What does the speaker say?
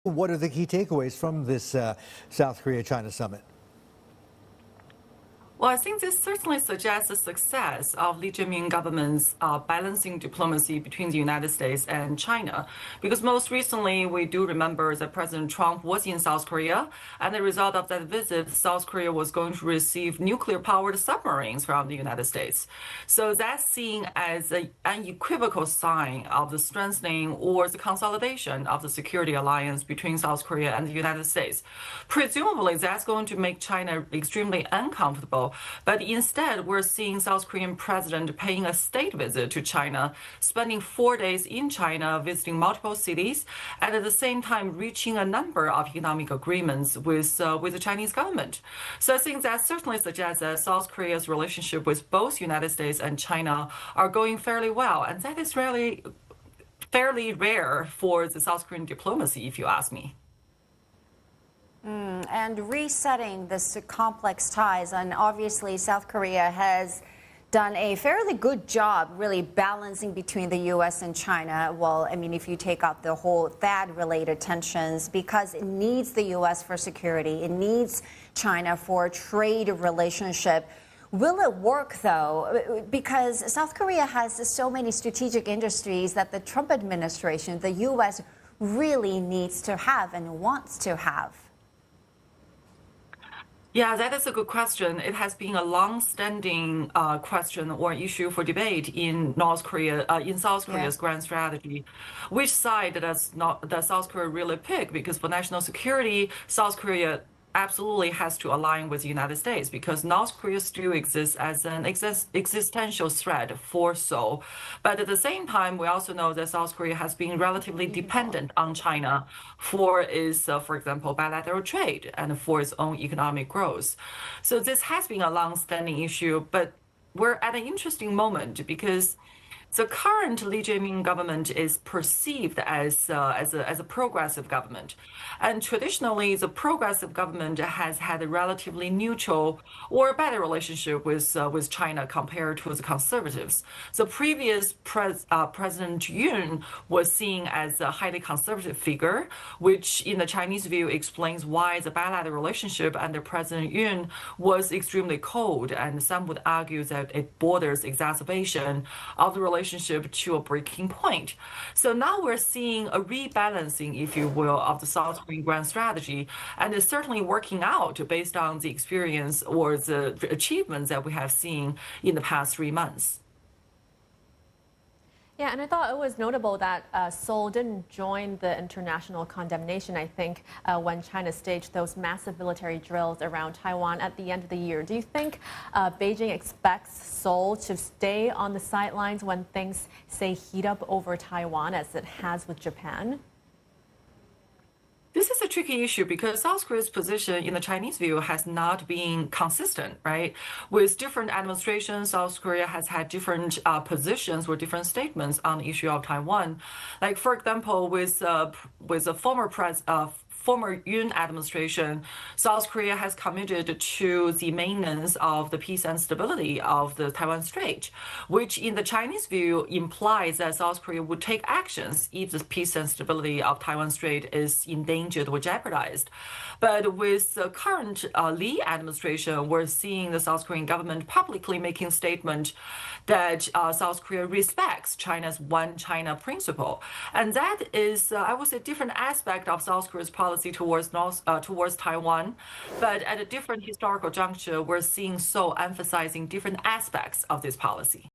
What are the key takeaways from this South Korea-China summit? Well, I think this certainly suggests the success of Lee Jae-myung government's balancing diplomacy between the United States and China. Because most recently, we do remember that President Trump was in South Korea, and the result of that visit, South Korea was going to receive nuclear-powered submarines from the United States. So that's seen as an unequivocal sign of the strengthening or the consolidation of the security alliance between South Korea and the United States. Presumably, that's going to make China extremely uncomfortable. But instead, we're seeing South Korean president paying a state visit to China, spending 4 days in China, visiting multiple cities, and at the same time reaching a number of economic agreements with the Chinese government. So I think that certainly suggests that South Korea's relationship with both United States and China are going fairly well, and that is really fairly rare for the South Korean diplomacy, if you ask me. And resetting this complex ties, and obviously South Korea has done a fairly good job really balancing between the U.S. and China. Well, I mean, if you take out the whole THAAD-related tensions, because it needs the U.S. for security, it needs China for a trade relationship. Will it work, though? Because South Korea has so many strategic industries that the Trump administration, the U.S., really needs to have and wants to have. Yeah, that is a good question. It has been a long-standing question or issue for debate in South Korea's grand strategy. Which side does South Korea really pick? Because for national security, South Korea absolutely has to align with the United States because North Korea still exists as an existential threat for Seoul. But at the same time, we also know that South Korea has been relatively dependent on China for its, for example, bilateral trade and for its own economic growth. So this has been a long-standing issue, but we're at an interesting moment because the current Lee Jae-myung government is perceived as a progressive government. And traditionally, the progressive government has had a relatively neutral or better relationship with China compared to the conservatives. The previous President Yoon was seen as a highly conservative figure, which in the Chinese view explains why the bilateral relationship under President Yoon was extremely cold. And some would argue that it borders exacerbation of the relationship to a breaking point. So now we're seeing a rebalancing, if you will, of the South Korean grand strategy, and it's certainly working out based on the experience or the achievements that we have seen in the past 3 months. Yeah, and I thought it was notable that Seoul didn't join the international condemnation, I think, when China staged those massive military drills around Taiwan at the end of the year. Do you think Beijing expects Seoul to stay on the sidelines when things, say, heat up over Taiwan, as it has with Japan? This is a tricky issue because South Korea's position in the Chinese view has not been consistent, right? With different administrations, South Korea has had different positions or different statements on the issue of Taiwan. Like, for example, with the former Yoon administration, South Korea has committed to the maintenance of the peace and stability of the Taiwan Strait, which in the Chinese view implies that South Korea would take actions if the peace and stability of Taiwan Strait is endangered or jeopardized. But with the current Lee administration, we're seeing the South Korean government publicly making a statement that South Korea respects China's one China principle. And that is, I would say, a different aspect of South Korea's policy towards Taiwan, but at a different historical juncture, we're seeing Seoul emphasizing different aspects of this policy.